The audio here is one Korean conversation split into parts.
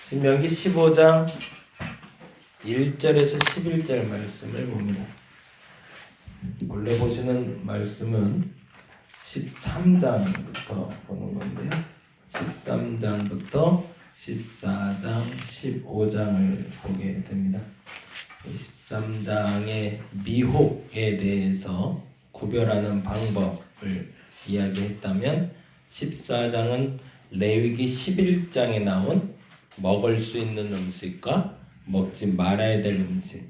신명기 15장 1절에서 11절 말씀을 봅니다. 원래 보시는 말씀은 13장부터 보는 건데요. 13장부터 14장, 15장을 보게 됩니다. 13장의 미혹에 대해서 구별하는 방법을 이야기했다면 14장은 레위기 11장에 나온 먹을 수 있는 음식과 먹지 말아야 될 음식.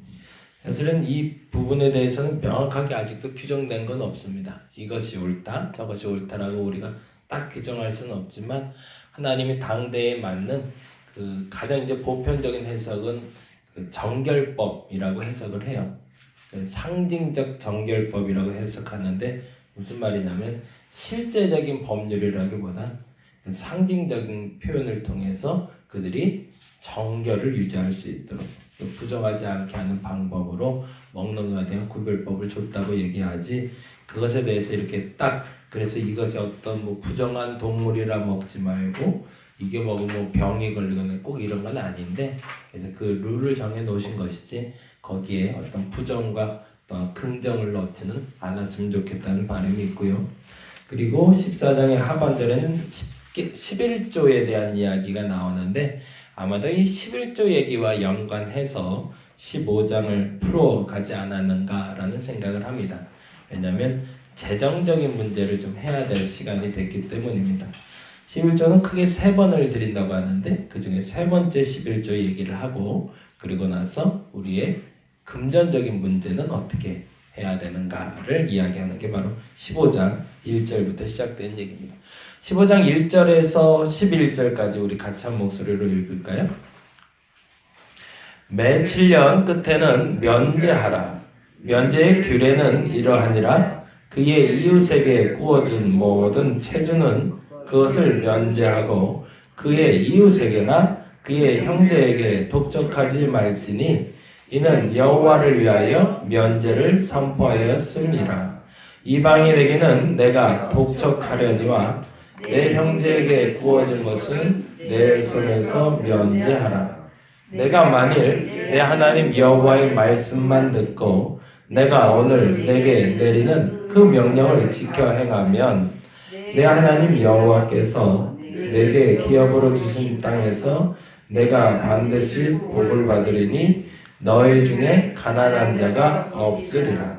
사실은 이 부분에 대해서는 명확하게 아직도 규정된 건 없습니다. 이것이 옳다, 저것이 옳다라고 우리가 딱 규정할 수는 없지만 하나님이 당대에 맞는 그 가장 이제 보편적인 해석은 그 정결법이라고 해석을 해요. 그 상징적 정결법이라고 해석하는데 무슨 말이냐면 실제적인 법률이라기보다 그 상징적인 표현을 통해서 그들이 정결을 유지할 수 있도록 부정하지 않게 하는 방법으로 먹는 것에 대한 구별법을 줬다고 얘기하지, 그것에 대해서 이렇게 딱 그래서 이것이 어떤 뭐 부정한 동물이라 먹지 말고 이게 먹으면 병이 걸리거나 꼭 이런 건 아닌데, 그래서 그 룰을 정해 놓으신 것이지 거기에 어떤 부정과 또 긍정을 넣지는 않았으면 좋겠다는 바람이 있고요. 그리고 14장의 하반절에는 11조에 대한 이야기가 나오는데 아마도 이 11조 얘기와 연관해서 15장을 풀어가지 않았는가라는 생각을 합니다. 왜냐하면 재정적인 문제를 좀 해야 될 시간이 됐기 때문입니다. 11조는 크게 3번을 드린다고 하는데 그 중에 3번째 11조 얘기를 하고, 그리고 나서 우리의 금전적인 문제는 어떻게 해야 되는가를 이야기하는 게 바로 15장 1절부터 시작된 얘기입니다. 15장 1절에서 11절까지 우리 같이 한 목소리로 읽을까요? 매 7년 끝에는 면제하라. 면제의 규례는 이러하니라. 그의 이웃에게 구워준 모든 채주는 그것을 면제하고 그의 이웃에게나 그의 형제에게 독촉하지 말지니 이는 여호와를 위하여 면제를 선포하였음이라. 이방인에게는 내가 독촉하려니와 내 형제에게 구워진 것은 내 손에서 면제하라. 내가 만일 내 하나님 여호와의 말씀만 듣고 내가 오늘 내게 내리는 그 명령을 지켜 행하면 내 하나님 여호와께서 내게 기업으로 주신 땅에서 내가 반드시 복을 받으리니 너희 중에 가난한 자가 없으리라.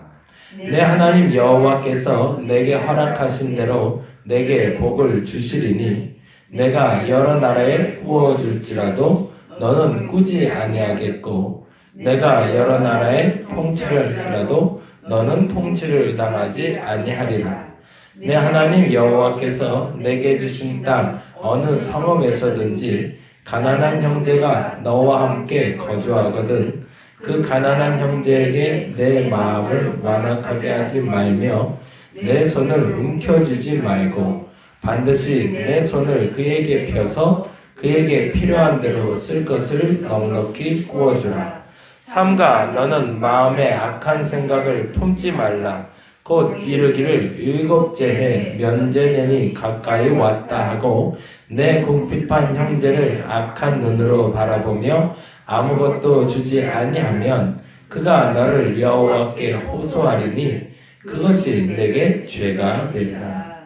내 하나님 여호와께서 내게 허락하신 대로 내게 복을 주시리니 내가 여러 나라에 구워줄지라도 너는 꾸지 아니하겠고 내가 여러 나라에 통치할지라도 너는 통치를 당하지 아니하리라. 내 하나님 여호와께서 내게 주신 땅 어느 성읍에서든지 가난한 형제가 너와 함께 거주하거든 그 가난한 형제에게 내 마음을 완악하게 하지 말며 내 손을 움켜쥐지 말고 반드시 내 손을 그에게 펴서 그에게 필요한 대로 쓸 것을 넉넉히 구워주라. 삼가 너는 마음에 악한 생각을 품지 말라. 곧 이르기를 7째 해 면제년이 가까이 왔다 하고 내 궁핍한 형제를 악한 눈으로 바라보며 아무것도 주지 아니하면 그가 너를 여호와께 호소하리니 그것이 내게 죄가 되리라.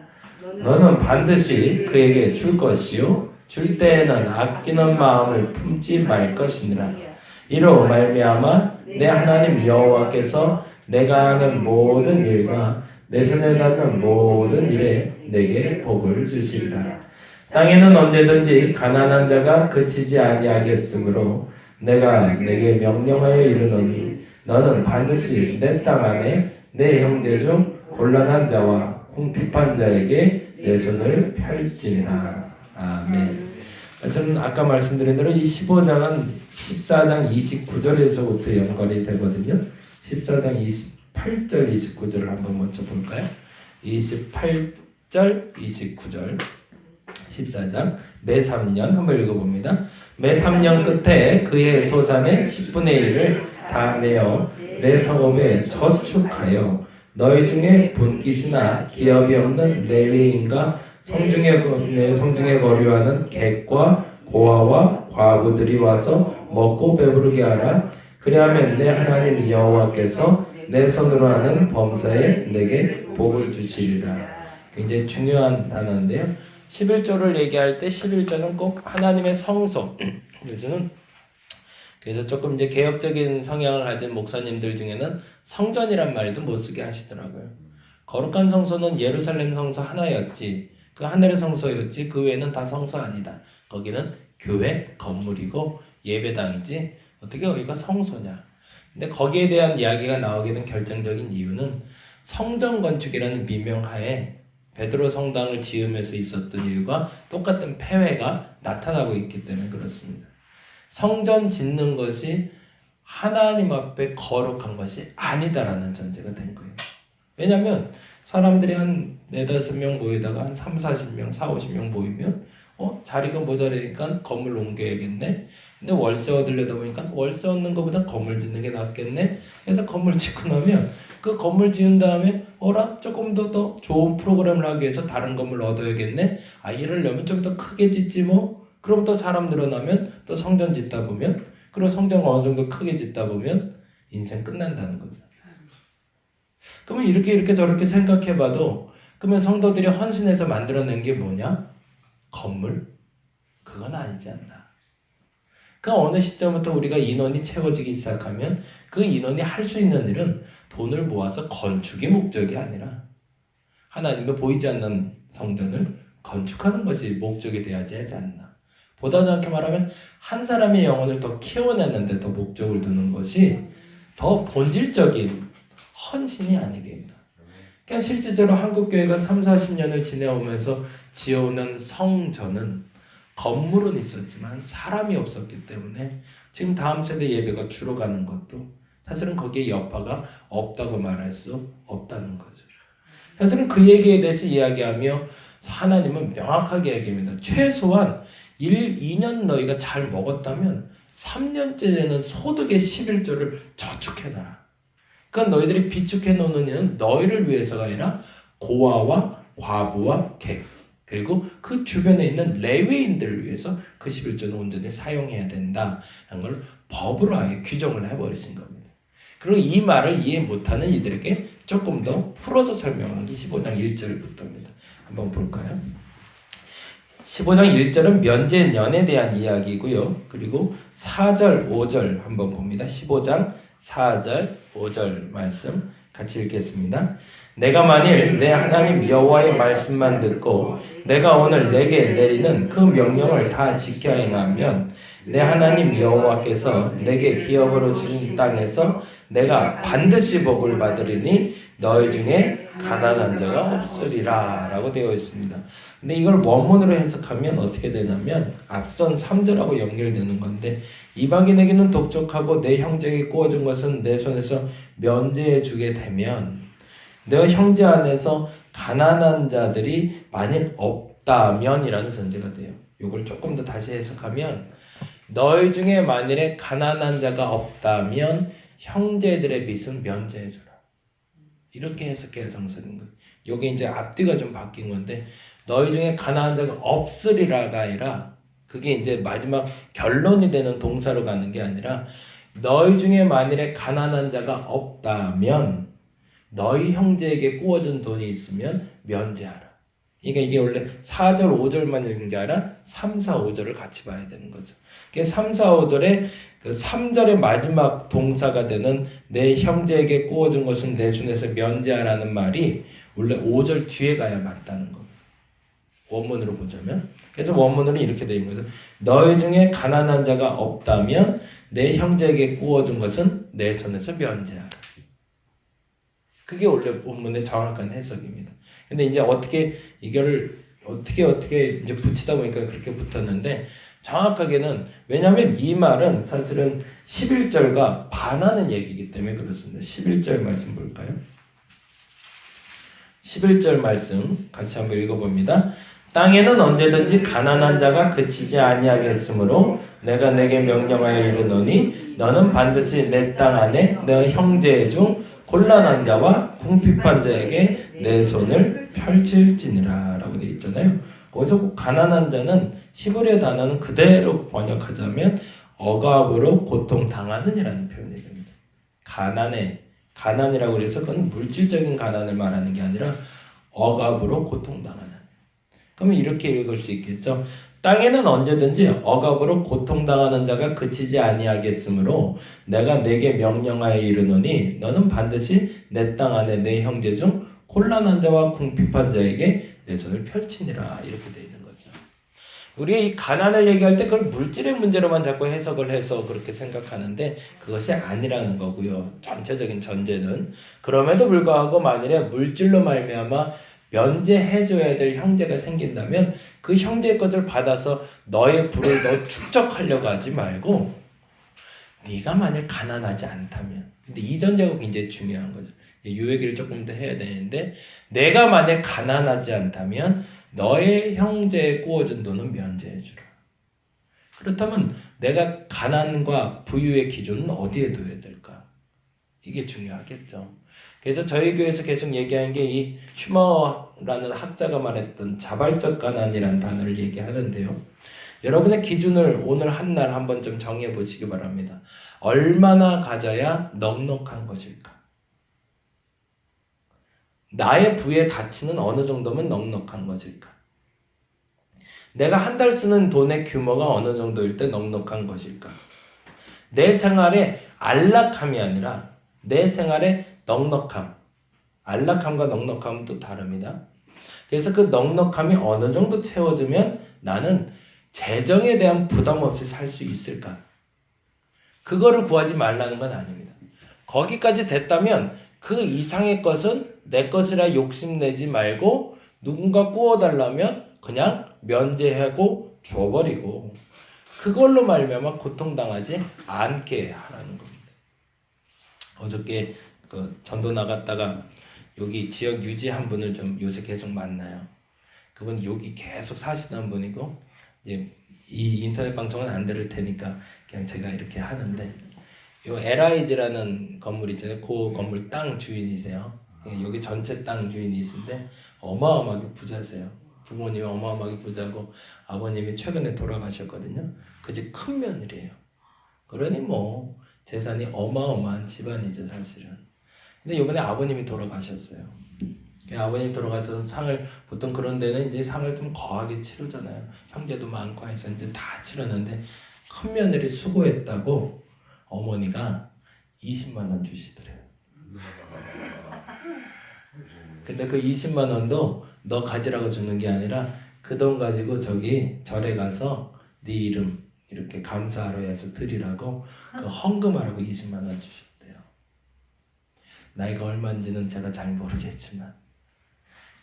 너는 반드시 그에게 줄 것이요 줄 때에는 아끼는 마음을 품지 말 것이니라. 이로 말미암아 내 하나님 여호와께서 내가 하는 모든 일과 내 손에 닿는 모든 일에 내게 복을 주시리라. 땅에는 언제든지 가난한 자가 그치지 아니하겠으므로 내가 내게 명령하여 이르노니 너는 반드시 내 땅 안에 내 형제 중 곤란한 자와 궁핍한 자에게 내 손을 펼지니라. 아멘. 저는 아까 말씀드린 대로 이 15장은 14장 29절에서부터 연관이 되거든요. 14장 28절 29절을 한번 먼저 볼까요? 28절 29절 14장 매 3년 한번 읽어봅니다. 매 3년 끝에 그의 소산의 10분의 1을 다 내어 내 성읍에 저축하여 너희 중에 분깃이나 기업이 없는 레위인과 성중에 거류하는 객과 고아와 과부들이 와서 먹고 배부르게 하라. 그리하면 내 하나님 여호와께서 내 손으로 하는 범사에 내게 복을 주시리라. 굉장히 중요한 단어인데요. 11조를 얘기할 때 11조는 꼭 하나님의 성소. 요즘은 그래서 조금 이제 개혁적인 성향을 가진 목사님들 중에는 성전이란 말도 못 쓰게 하시더라고요. 거룩한 성소는 예루살렘 성소 하나였지, 그 하늘의 성소였지, 그 외에는 다 성소 아니다. 거기는 교회 건물이고 예배당이지 어떻게 여기가 성소냐. 근데 거기에 대한 이야기가 나오게 된 결정적인 이유는 성전 건축이라는 미명하에 베드로 성당을 지으면서 있었던 일과 똑같은 폐해가 나타나고 있기 때문에 그렇습니다. 성전 짓는 것이 하나님 앞에 거룩한 것이 아니다라는 전제가 된 거예요. 왜냐하면 사람들이 한 4-5명 모이다가 한 30-40명, 40-50명 모이면 자리가 모자라니까 건물 옮겨야겠네. 근데 월세 얻으려다 보니까 월세 얻는 것보다 건물 짓는 게 낫겠네. 그래서 건물 짓고 나면 그 건물 지은 다음에 조금 더 좋은 프로그램을 하기 위해서 다른 건물 얻어야겠네. 이러려면 좀 더 크게 짓지 뭐. 그럼 또 사람 늘어나면 또 성전 짓다 보면, 그리고 성전 어느 정도 크게 짓다 보면 인생 끝난다는 거죠. 그러면 이렇게 저렇게 생각해봐도 그러면 성도들이 헌신해서 만들어낸 게 뭐냐? 건물? 그건 아니지 않나. 그 어느 시점부터 우리가 인원이 채워지기 시작하면 그 인원이 할 수 있는 일은 돈을 모아서 건축이 목적이 아니라 하나님의 보이지 않는 성전을 건축하는 것이 목적이 되어야지 하지 않나. 보다 좋게 말하면 한 사람의 영혼을 더 키워내는 데 더 목적을 두는 것이 더 본질적인 헌신이 아니겠나. 그러니까 실제적으로 한국교회가 30-40년을 지내오면서 지어오는 성전은 건물은 있었지만 사람이 없었기 때문에 지금 다음 세대 예배가 줄어가는 것도 사실은 거기에 여파가 없다고 말할 수 없다는 거죠. 사실은 그 얘기에 대해서 이야기하며 하나님은 명확하게 얘기합니다. 최소한 2년 너희가 잘 먹었다면 3년째 되는 소득의 11조를 저축해놔라. 그러니까 너희들이 비축해 놓는 일은 너희를 위해서가 아니라 고아와 과부와 객, 그리고 그 주변에 있는 레위인들을 위해서 그 11조는 온전히 사용해야 된다라는 걸 법으로 아예 규정을 해버리신 겁니다. 그리고 이 말을 이해 못하는 이들에게 조금 더 풀어서 설명하는 게 15장 1절부터입니다. 한번 볼까요? 15장 1절은 면제년에 대한 이야기고요. 그리고 4절, 5절 한번 봅니다. 15장 4절, 5절 말씀 같이 읽겠습니다. 내가 만일 내 하나님 여호와의 말씀만 듣고 내가 오늘 내게 내리는 그 명령을 다 지켜 행하면 내 하나님 여호와께서 내게 기업으로 주신 땅에서 내가 반드시 복을 받으리니 너희 중에 가난한 자가 없으리라 라고 되어 있습니다. 근데 이걸 원문으로 해석하면 어떻게 되냐면 앞선 3절하고 연결되는 건데 이방인에게는 독촉하고 내 형제에게 구워준 것은 내 손에서 면제해 주게 되면 내 형제 안에서 가난한 자들이 만일 없다면 이라는 전제가 돼요. 이걸 조금 더 다시 해석하면 너희 중에 만일에 가난한 자가 없다면 형제들의 빚은 면제해주라. 이렇게 해석해야 정설인 거예요. 여기 이제 앞뒤가 좀 바뀐 건데 너희 중에 가난한 자가 없으리라가 아니라 그게 이제 마지막 결론이 되는 동사로 가는 게 아니라 너희 중에 만일에 가난한 자가 없다면 너희 형제에게 구워준 돈이 있으면 면제하라. 그러니까 이게 원래 4절, 5절만 읽는 게 아니라 3, 4, 5절을 같이 봐야 되는 거죠. 3, 4, 5절에 그 3절의 마지막 동사가 되는 내 형제에게 구워준 것은 내 손에서 면제하라는 말이 원래 5절 뒤에 가야 맞다는 겁니다. 원문으로 보자면. 그래서 원문으로는 이렇게 되어 있는 거죠. 너희 중에 가난한 자가 없다면 내 형제에게 구워준 것은 내 손에서 면제하라. 그게 원래 원문의 정확한 해석입니다. 근데 이제 이걸 어떻게 이제 붙이다 보니까 그렇게 붙었는데 정확하게는 왜냐하면 이 말은 사실은 11절과 반하는 얘기이기 때문에 그렇습니다. 11절 말씀 볼까요? 11절 말씀 같이 한번 읽어봅니다. 땅에는 언제든지 가난한 자가 그치지 아니하겠으므로 내가 내게 명령하여 이르노니 너는 반드시 내 땅 안에 내 형제 중 곤란한 자와 궁핍한 자에게 내 손을 펼칠지니라 라고 되어 있잖아요. 거기서 꼭 가난한 자는 히브리어 단어는 그대로 번역하자면 억압으로 고통당하는이라는 표현이 됩니다. 가난이라고 해서 그건 물질적인 가난을 말하는 게 아니라 억압으로 고통당하는. 그러면 이렇게 읽을 수 있겠죠. 땅에는 언제든지 억압으로 고통당하는 자가 그치지 아니하겠으므로 내가 내게 명령하여 이르노니 너는 반드시 내 땅 안에 내 형제 중 곤란한 자와 궁핍한 자에게 내 손을 펼치니라. 이렇게 되어 있는 거죠. 우리가 이 가난을 얘기할 때 그걸 물질의 문제로만 자꾸 해석을 해서 그렇게 생각하는데 그것이 아니라는 거고요. 전체적인 전제는. 그럼에도 불구하고 만일에 물질로 말미암아 면제해줘야 될 형제가 생긴다면 그 형제의 것을 받아서 너의 부를 너 축적하려고 하지 말고 네가 만일 가난하지 않다면, 근데 이 전제가 굉장히 중요한 거죠. 이 얘기를 조금 더 해야 되는데, 내가 만일 가난하지 않다면 너의 형제에 구워준 돈은 면제해주라. 그렇다면 내가 가난과 부유의 기준은 어디에 둬야 될까? 이게 중요하겠죠. 그래서 저희 교회에서 계속 얘기하는 게 이 슈머라는 학자가 말했던 자발적 가난이라는 단어를 얘기하는데요. 여러분의 기준을 오늘 한 날 한번 좀 정해 보시기 바랍니다. 얼마나 가져야 넉넉한 것일까? 나의 부의 가치는 어느 정도면 넉넉한 것일까? 내가 한 달 쓰는 돈의 규모가 어느 정도일 때 넉넉한 것일까? 내 생활에 안락함이 아니라 내 생활에 넉넉함. 안락함과 넉넉함은 또 다릅니다. 그래서 그 넉넉함이 어느 정도 채워지면 나는 재정에 대한 부담 없이 살 수 있을까? 그거를 구하지 말라는 건 아닙니다. 거기까지 됐다면 그 이상의 것은 내 것이라 욕심내지 말고 누군가 구워달라면 그냥 면제하고 줘버리고 그걸로 말미암아 고통당하지 않게 하라는 겁니다. 어저께 그 전도 나갔다가 여기 지역 유지한 분을 좀 요새 계속 만나요. 그분 여기 계속 사시는 분이고 이제 이 인터넷 방송은 안 들을 테니까 그냥 제가 이렇게 하는데 요 LIG라는 건물 있잖아요. 그 건물 땅 주인이세요. 여기 전체 땅 주인이신데 어마어마하게 부자세요. 부모님이 어마어마하게 부자고 아버님이 최근에 돌아가셨거든요. 그 집 큰 며느리예요. 그러니 뭐 재산이 어마어마한 집안이죠 사실은. 근데 이번에 아버님이 돌아가셨어요. 아버님 돌아가서 상을 보통 그런 데는 이제 상을 좀 거하게 치르잖아요. 형제도 많고 해서 이제 다 치르는데 큰 며느리 수고했다고 어머니가 20만 원 주시더래요. 근데 그 20만 원도 너 가지라고 주는 게 아니라 그 돈 가지고 저기 절에 가서 네 이름 이렇게 감사하러 해서 드리라고 그 헌금하라고 20만 원 주셨대요. 나이가 얼마인지는 제가 잘 모르겠지만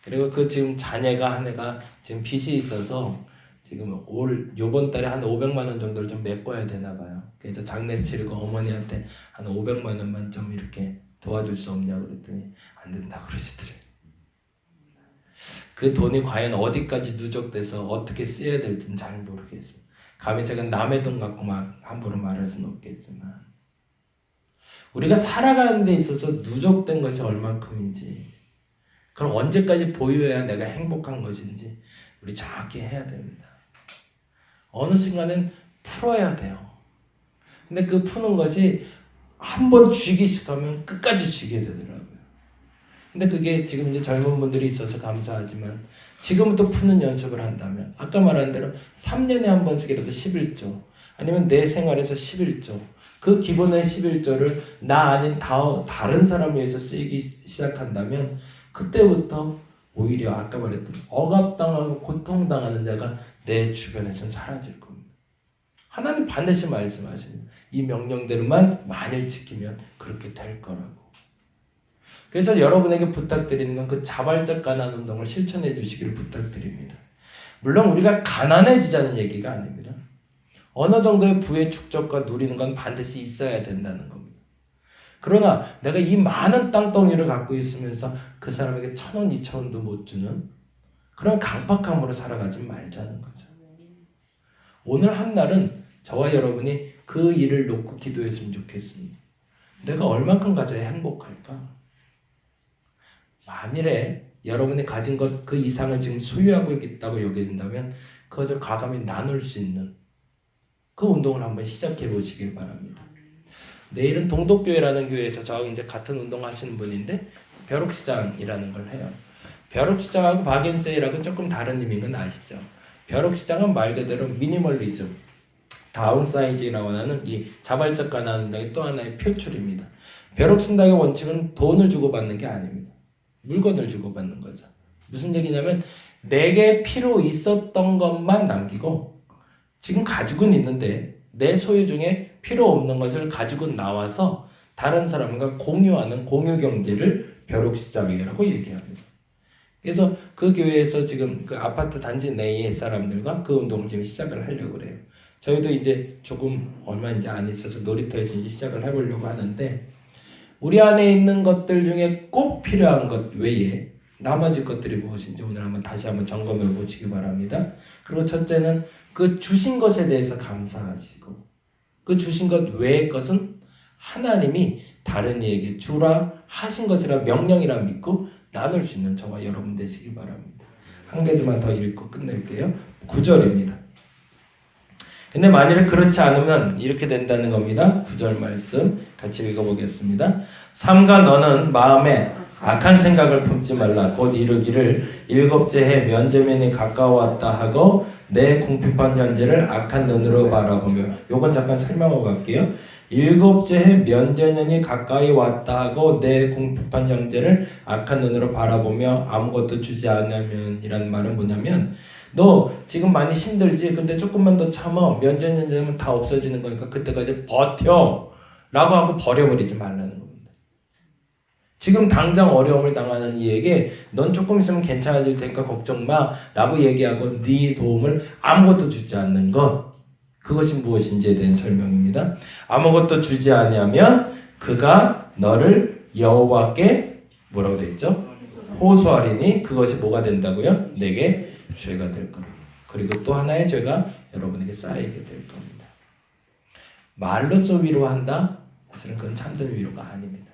그리고 그 지금 자녀가 한 애가 지금 빚이 있어서 지금 요번 달에 한 500만 원 정도를 좀 메꿔야 되나 봐요. 그래서 장례 치르고 어머니한테 한 500만 원만 좀 이렇게 도와줄 수 없냐고 그랬더니 안 된다고 그러시더래요. 그 돈이 과연 어디까지 누적돼서 어떻게 쓰여야 될지는 잘 모르겠어요. 감히 제가 남의 돈 갖고 막 함부로 말할 수는 없겠지만 우리가 살아가는 데 있어서 누적된 것이 얼만큼인지 그럼 언제까지 보유해야 내가 행복한 것인지 우리 정확히 해야 됩니다. 어느 순간엔 풀어야 돼요. 근데 그 푸는 것이 한번 쥐기 시작하면 끝까지 쥐게 되더라고요. 근데 그게 지금 이제 젊은 분들이 있어서 감사하지만 지금부터 푸는 연습을 한다면 아까 말한 대로 3년에 한 번씩이라도 11조 아니면 내 생활에서 11조 그 기본의 11조를 나 아닌 다른 사람을 위해서 쓰이기 시작한다면 그때부터 오히려 아까 말했던 억압당하고 고통당하는 자가 내 주변에서는 사라질 겁니다. 하나님 반드시 말씀하십니다. 이 명령대로만 만일 지키면 그렇게 될 거라고. 그래서 여러분에게 부탁드리는 건 그 자발적 가난 운동을 실천해 주시기를 부탁드립니다. 물론 우리가 가난해지자는 얘기가 아닙니다. 어느 정도의 부의 축적과 누리는 건 반드시 있어야 된다는 겁니다. 그러나 내가 이 많은 땅덩이를 갖고 있으면서 그 사람에게 1,000원, 2,000원도 못 주는 그런 강박함으로 살아가지 말자는 거죠. 오늘 한 날은 저와 여러분이 그 일을 놓고 기도했으면 좋겠습니다. 내가 얼만큼 가져야 행복할까? 만일에 여러분이 가진 것 그 이상을 지금 소유하고 있다고 여겨진다면 그것을 과감히 나눌 수 있는 그 운동을 한번 시작해 보시길 바랍니다. 내일은 동독교회라는 교회에서 저하고 이제 같은 운동 하시는 분인데 벼룩시장이라는 걸 해요. 벼룩시장하고 바겐세일하고 조금 다른 의미인 건 아시죠? 벼룩시장은 말 그대로 미니멀리즘, 다운사이징이라고 하는 이 자발적 가난의 또 하나의 표출입니다. 벼룩신당의 원칙은 돈을 주고받는 게 아닙니다. 물건을 주고받는 거죠. 무슨 얘기냐면 내게 필요 있었던 것만 남기고 지금 가지고는 있는데 내 소유 중에 필요 없는 것을 가지고 나와서 다른 사람과 공유하는 공유경제를 벼룩시장이라고 얘기합니다. 그래서 그 교회에서 지금 그 아파트 단지 내의 사람들과 그 운동을 지금 시작을 하려고 그래요. 저희도 이제 조금 얼마 이제 안 있어서 놀이터에서 이제 시작을 해보려고 하는데 우리 안에 있는 것들 중에 꼭 필요한 것 외에 나머지 것들이 무엇인지 오늘 한번 다시 한번 점검해 보시기 바랍니다. 그리고 첫째는 그 주신 것에 대해서 감사하시고 그 주신 것 외의 것은 하나님이 다른 이에게 주라 하신 것이라 명령이라 믿고 나눌 수 있는 저와 여러분 되시기 바랍니다. 한 가지만 더 읽고 끝낼게요. 9절입니다. 근데 만일 그렇지 않으면 이렇게 된다는 겁니다. 9절 말씀 같이 읽어보겠습니다. 삼가 너는 마음에 악한 생각을 품지 말라. 곧 이르기를 일곱째 해 면제면이 가까웠다 하고 내 궁핍한 현재를 악한 눈으로 바라보며. 요건 잠깐 설명하고 갈게요. 일곱째 해 면제년이 가까이 왔다 하고 내 궁핍한 형제를 악한 눈으로 바라보며 아무것도 주지 않으면 이란 말은 뭐냐면 너 지금 많이 힘들지? 근데 조금만 더 참아. 면제년 되면 다 없어지는 거니까 그때까지 버텨 라고 하고 버려버리지 말라는 겁니다. 지금 당장 어려움을 당하는 이에게 넌 조금 있으면 괜찮아질 테니까 걱정 마 라고 얘기하고 네 도움을 아무것도 주지 않는 것, 그것이 무엇인지에 대한 설명입니다. 아무것도 주지 아니하면 그가 너를 여호와께 뭐라고 되어 있죠? 호소하리니 그것이 뭐가 된다고요? 내게 죄가 될 겁니다. 그리고 또 하나의 죄가 여러분에게 쌓이게 될 겁니다. 말로써 위로한다? 사실은 그건 참된 위로가 아닙니다.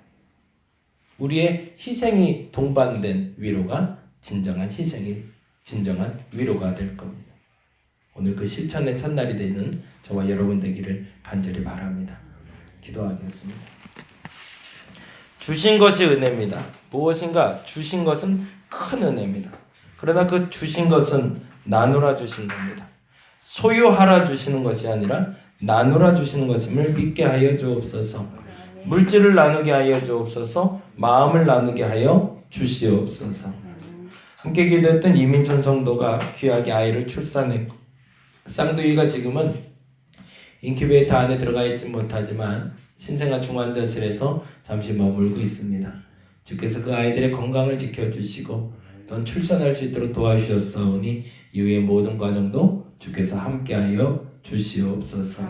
우리의 희생이 동반된 위로가 진정한 희생이 진정한 위로가 될 겁니다. 오늘 그 실천의 첫날이 되는 저와 여러분 되기를 간절히 바랍니다. 기도하겠습니다. 주신 것이 은혜입니다. 무엇인가 주신 것은 큰 은혜입니다. 그러나 그 주신 것은 나누라 주신 겁니다. 소유하라 주시는 것이 아니라 나누라 주시는 것임을 믿게 하여 주옵소서. 물질을 나누게 하여 주옵소서. 마음을 나누게 하여 주시옵소서. 함께 기도했던 이민선 성도가 귀하게 아이를 출산했고 쌍둥이가 지금은 인큐베이터 안에 들어가 있지 못하지만 신생아 중환자실에서 잠시 머물고 있습니다. 주께서 그 아이들의 건강을 지켜주시고 또 출산할 수 있도록 도와주셨사오니 이후의 모든 과정도 주께서 함께하여 주시옵소서.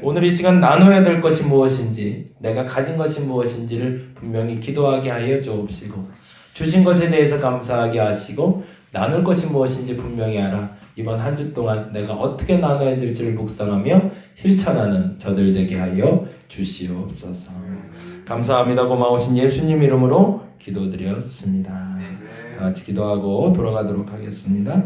오늘 이 시간 나눠야 될 것이 무엇인지, 내가 가진 것이 무엇인지를 분명히 기도하게 하여 주옵시고 주신 것에 대해서 감사하게 하시고 나눌 것이 무엇인지 분명히 알아 이번 한 주 동안 내가 어떻게 나눠야 될지를 묵상하며 실천하는 저들 되게 하여 주시옵소서. 감사합니다. 고마우신 예수님 이름으로 기도드렸습니다. 다 같이 기도하고 돌아가도록 하겠습니다.